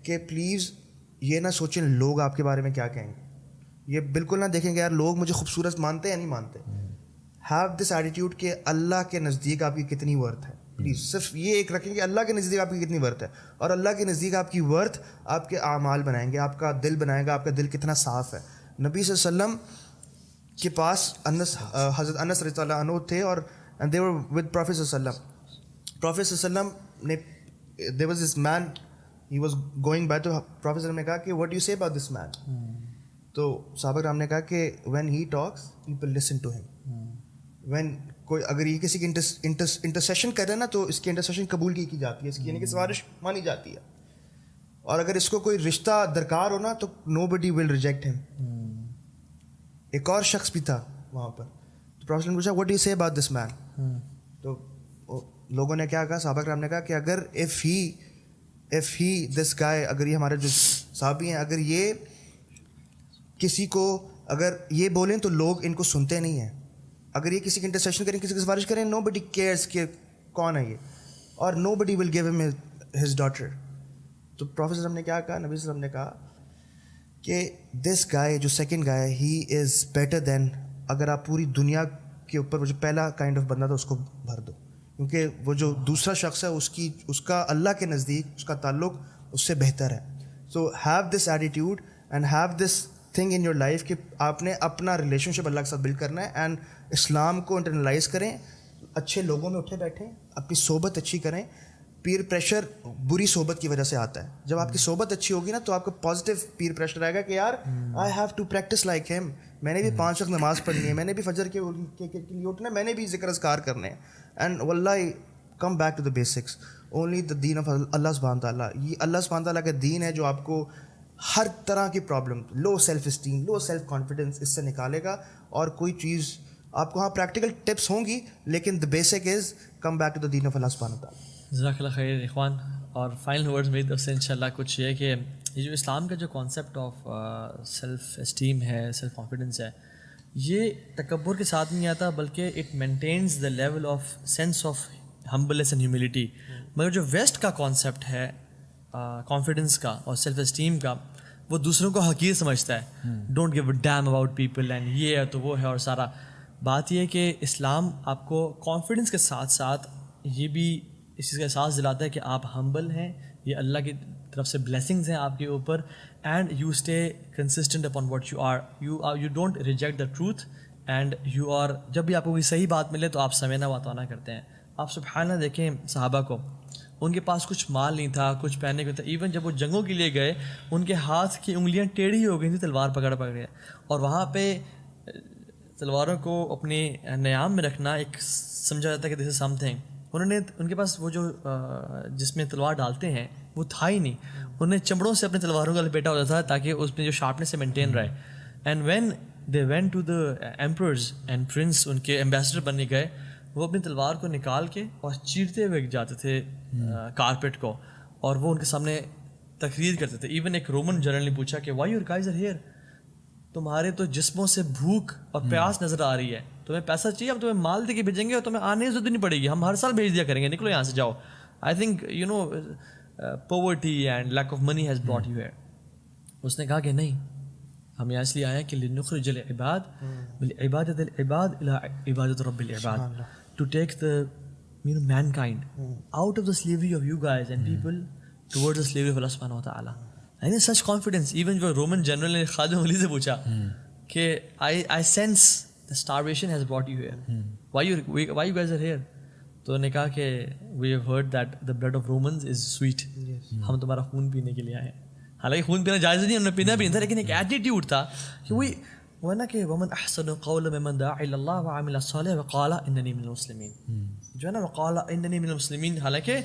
کہ پلیز یہ نہ سوچیں لوگ آپ کے بارے میں کیا کہیں گے، یہ بالکل نہ دیکھیں گے یار لوگ مجھے خوبصورت مانتے یا نہیں مانتے. ہیو دس ایٹیٹیوڈ کہ اللہ کے نزدیک آپ کی کتنی ورتھ ہے. پلیز صرف یہ ایک رکھیں کہ اللہ کے نزدیک آپ کی کتنی ورتھ ہے، اور اللہ کے نزدیک آپ کی ورتھ آپ کے اعمال بنائیں گے، آپ کا دل بنائے گا، آپ کا دل کتنا صاف ہے. نبی صلی اللہ علیہ وسلم کے پاس حضرت انس رضی اللہ عنہ تھے، اور they were with Prophet صلی اللہ علیہ وسلم. Prophet صلی اللہ علیہ وسلم نے there was this man, he was going by, تو Prophet صلی اللہ علیہ وسلم نے کہا کہ what do you say about this man؟ تو صحابہ کرام نے کہا کہ when he talks people listen to him. when کوئی اگر یہ کسی کی انٹرسیشن کرے نا تو اس کی انٹرسیشن قبول کی جاتی ہے، اس کی یعنی کہ سفارش مانی جاتی ہے. اور اگر اس کو کوئی رشتہ درکار ہو نا تو nobody will reject him. ایک اور شخص بھی تھا وہاں پر، تو پروفیسر نے پوچھا what do you say about this man؟ تو لوگوں نے کیا کہا، صحابہ کرام نے کہا کہ اگر if he this guy، اگر یہ ہمارے جو صحابی ہیں، اگر یہ کسی کو اگر یہ بولیں تو لوگ ان کو سنتے نہیں ہیں، اگر یہ کسی کی انٹرسیشن کریں، کسی کی سفارش کریں، nobody cares کہ کون ہے یہ، اور nobody will give him his daughter. تو پروفیسر صاحب نے کیا کہا، نبی صلی اللہ علیہ وسلم نے کہا کہ دس گائے جو second guy he is better than, اگر آپ پوری دنیا کے اوپر وہ جو پہلا کائنڈ آف بندہ تھا اس کو بھر دو، کیونکہ وہ جو دوسرا شخص ہے اس کا اللہ کے نزدیک اس کا تعلق اس سے بہتر ہے. So have this attitude and have this thing in your life کہ آپ نے اپنا ریلیشن شپ اللہ کے ساتھ بلڈ کرنا ہے، اینڈ اسلام کو انٹرنلائز کریں، اچھے لوگوں میں اٹھے بیٹھیں، اپنی صحبت اچھی کریں. پیر پریشر بری صحبت کی وجہ سے آتا ہے. جب آپ کی صحبت اچھی ہوگی نا تو آپ کو پازیٹیو پیر پریشر آئے گا کہ یار I have to practice like him, میں نے بھی 5 وقت نماز پڑھنی ہے، میں نے بھی فجر کے لیے اٹھنا ہے، میں نے بھی ذکر اذکار کرنے ہیں. اینڈ واللہ come back to the basics, only the دین آف اللہ سبحانہ تعالیٰ. یہ اللہ سبحانہ تعالیٰ کا دین ہے جو آپ کو ہر طرح کی problem, low self esteem, low self confidence, اس سے نکالے گا. اور کوئی چیز آپ کو ہاں پریکٹیکل ٹپس ہوں گی، لیکن the basic is come back to the دین آف اللہ سبحانہ تعالیٰ. جزاک اللہ خیر اخوان. اور فائنل ورڈز میری طرف سے انشاءاللہ کچھ یہ کہ یہ جو اسلام کا جو کانسیپٹ آف سیلف اسٹیم ہے، سیلف کانفیڈنس ہے، یہ تکبر کے ساتھ نہیں آتا، بلکہ it maintains the level of sense of humbleness and humility. مگر جو ویسٹ کا کانسیپٹ ہے کانفیڈنس کا اور سیلف اسٹیم کا، وہ دوسروں کو حقیر سمجھتا ہے. Don't give a damn about people and یہ ہے تو وہ ہے. اور سارا بات یہ ہے کہ اسلام آپ کو کانفیڈنس کے ساتھ ساتھ یہ بھی اس چیز کا احساس دلاتا ہے کہ آپ ہمبل ہیں، یہ اللہ کی طرف سے بلیسنگز ہیں آپ کے اوپر، and you stay consistent upon what you are, you don't reject the truth, and you are, جب بھی آپ کو کوئی صحیح بات ملے تو آپ سمینا واتانا کرتے ہیں. آپ سبحان اللہ دیکھیں صحابہ کو، ان کے پاس کچھ مال نہیں تھا، کچھ پہننے کو تھا. ایون جب وہ جنگوں کے لیے گئے ان کے ہاتھ کی انگلیاں ٹیڑھی ہو گئی تھیں تلوار پکڑ پکڑے، اور وہاں پہ تلواروں کو اپنے نیام میں رکھنا ایک سمجھا جاتا ہے کہ دس از سم تھنگ. انہوں نے ان کے پاس وہ جو جس میں تلوار ڈالتے ہیں وہ تھا ہی نہیں، انہوں نے چمڑوں سے اپنے تلواروں کا لپیٹا ہوتا تھا تاکہ اس میں جو شارپنیس سے مینٹین رہے. And when they went to the emperors and prince, ان کے ایمبیسڈر بننے گئے، وہ اپنی تلوار کو نکال کے اور چیرتے ہوئے جاتے تھے کارپیٹ کو، اور وہ ان کے سامنے تقریر کرتے تھے. ایون ایک رومن جنرل نے پوچھا کہ why your guys are here, تمہارے تو جسموں سے بھوک اور پیاس نظر آ رہی ہے، تمہیں پیسہ چاہیے، ہم تمہیں مال دے کے بھیجیں گے اور تمہیں آنے کی ضرورت نہیں پڑے گی، ہم ہر سال بھیج دیا کریں گے، نکلو یہاں سے جاؤ. I think you know poverty and lack of money has brought you here. اس نے کہا کہ نہیں، ہم یہاں اس لیے آئے ہیں کہ لنخرج العباد بالعبادۃ العباد الی عبادۃ رب العباد، to take the mankind out of the slavery of you guys and people towards the slavery of اللہ سبحانہ و تعالیٰ. And such confidence. ایون جو رومن جنرل نے خادم علی سے پوچھا کہ I sense the starvation has brought you here, why you guys are here. تو انہوں نے کہا کہ we have heard that the blood of Romans is sweet, ہم تمہارا خون پینے کے لیے آئے ہیں. حالانکہ خون پینا جائز نہیں، انہوں نے پینا بھی نہیں تھا، لیکن ایک ایٹیٹیوڈ تھا کہ وہ نا کہ ومن احسن قولا ممن دعا الی اللہ وعمل صالحا وقال اننی من المسلمین، جو ہے نا وقال اننی من المسلمین. حالانکہ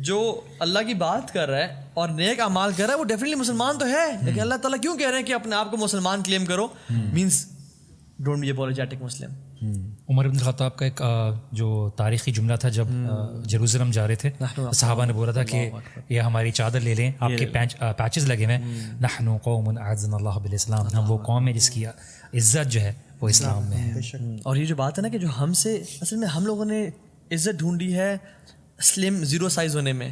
جو اللہ کی بات کر رہا ہے اور نیک اعمال کر رہا ہے وہ ڈیفینیٹلی مسلمان تو ہے، لیکن اللہ تعالیٰ کیوں کہہ رہے ہیں کہ اپنے آپ کو مسلمان کلیم کرو؟ مینس ڈونٹ بی اپولوجیٹک مسلم. عمر بن الخطاب کا ایک جو تاریخی جملہ تھا، جب جیروزلم جا رہے تھے صحابہ نے بولا تھا کہ یہ ہماری چادر لے لیں، آپ کے پیچز لگے ہوئے ہیں، نحن قوم اعزنا اللہ بالاسلام، ہم وہ قوم ہے جس کی عزت جو ہے وہ اسلام میں ہے. اور یہ جو بات ہے نا کہ جو ہم سے اصل میں ہم لوگوں نے عزت ڈھونڈی ہے سلم زیرو سائز ہونے میں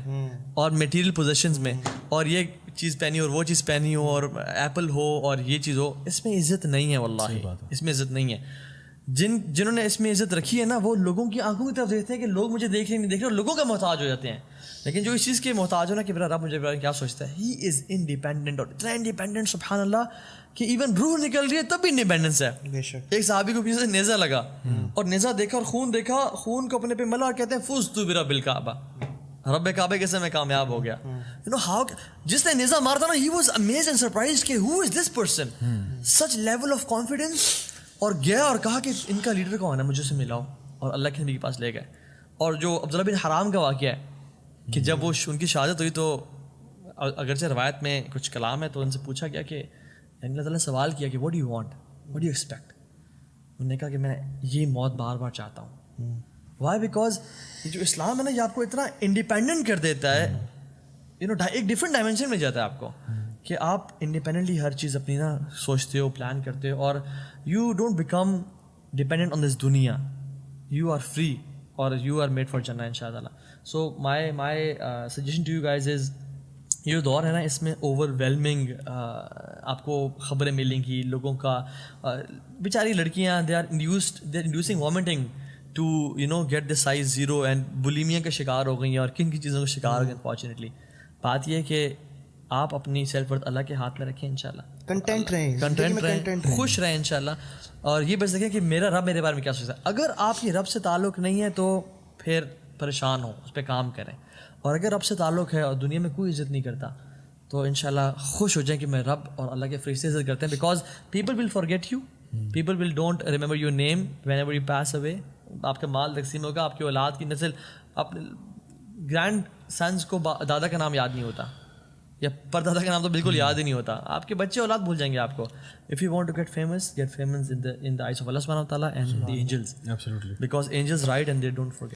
اور میٹیریل پوزیشنز میں اور یہ چیز پہنی اور وہ چیز پہنی ہو اور ایپل ہو اور یہ چیز ہو, اس میں عزت نہیں ہے واللہ, اس میں عزت نہیں ہے. جنہوں نے اس میں عزت رکھی ہے نا وہ لوگوں کی آنکھوں کی طرف دیکھتے ہیں کہ لوگ مجھے دیکھ رہے نہیں دیکھ رہے اور لوگوں کا محتاج ہو جاتے ہیں. لیکن جو اس چیز کے محتاج ہو نا کہ میرا رب مجھے کیا سوچتا ہے, ہی از انڈیپینڈنٹ, اور اتنا انڈیپینڈنٹ سبحان اللہ کہ ایون روح نکل رہی ہے تب بھی انڈیپینڈنس ہے. ایک صحابی کو پیچھے سے نیزہ لگا اور نیزہ دیکھا اور خون دیکھا, خون کو اپنے پہ ملا اور کہتے ہیں فزت برب الکعبہ, رب کعبے کے سے میں کامیاب ہو گیا. یو نو ہاؤ, جس نے نیزہ مارا تھا نا he was amazed and surprised کہ who is this person, such level of confidence. اور گیا اور کہا کہ ان کا لیڈر کون ہے, مجھے سے ملاؤ, اور اللہ کے نبی کے پاس لے گئے. اور جو عبداللہ بن حرام کا واقعہ ہے کہ جب وہ ان کی شہادت ہوئی تو اگرچہ روایت میں کچھ کلام ہے تو ان سے پوچھا گیا کہ اللہ تعالیٰ نے سوال کیا کہ what do you want, what do you expect. انہوں نے کہا کہ میں یہ موت بار بار چاہتا ہوں. وائی, بیکاز یہ جو اسلام ہے نا یہ آپ کو اتنا انڈیپینڈنٹ کر دیتا ہے, یو نو ایک ڈفرینٹ ڈائمینشن میں جاتا ہے آپ کو کہ آپ انڈیپینڈنٹلی ہر چیز اپنی نا سوچتے ہو, پلان کرتے ہو, اور you don't become dependent on this دنیا, یو آر فری اور یو آر میڈ فار جنہ ان شاء اللہ. So my suggestion to you guys is, یہ جو دور ہے نا اس میں اوور ویلمنگ آپ کو خبریں ملیں گی لوگوں کا, بیچاری لڑکیاں they are inducing vomiting to you know get the size zero and bulimia کا شکار ہو گئی ہیں اور کن چیزوں کا شکار ہو گئی. انفارچونیٹلی بات یہ ہے کہ آپ اپنی سیلف ورتھ اللہ کے ہاتھ میں رکھیں انشاءاللہ, کنٹینٹ رہیں, خوش رہیں انشاءاللہ, اور یہ بس دیکھیں کہ میرا رب میرے بارے میں کیا سوچتا ہے. اگر آپ کی رب سے تعلق نہیں ہے تو پھر پریشان ہو, اس پہ کام کریں, اور اگر رب سے تعلق ہے اور دنیا میں کوئی عزت نہیں کرتا تو انشاءاللہ خوش ہو جائیں کہ میں رب اور اللہ کے فرشتے عزت کرتے ہیں. Because people will forget you, people will don't remember your name whenever you pass away. آپ کا مال تقسیم ہوگا, آپ کی اولاد کی نسل, اپنے گرینڈ سنس کو دادا کا نام یاد نہیں ہوتا یا پر دادا کا نام تو بالکل یاد ہی نہیں ہوتا, آپ کے بچے اولاد بھول جائیں گے آپ کو. If you want to get famous in the eyes of اللہ سبحانہ و تعالیٰ and the angels, Absolutely. Because angels write and they don't forget.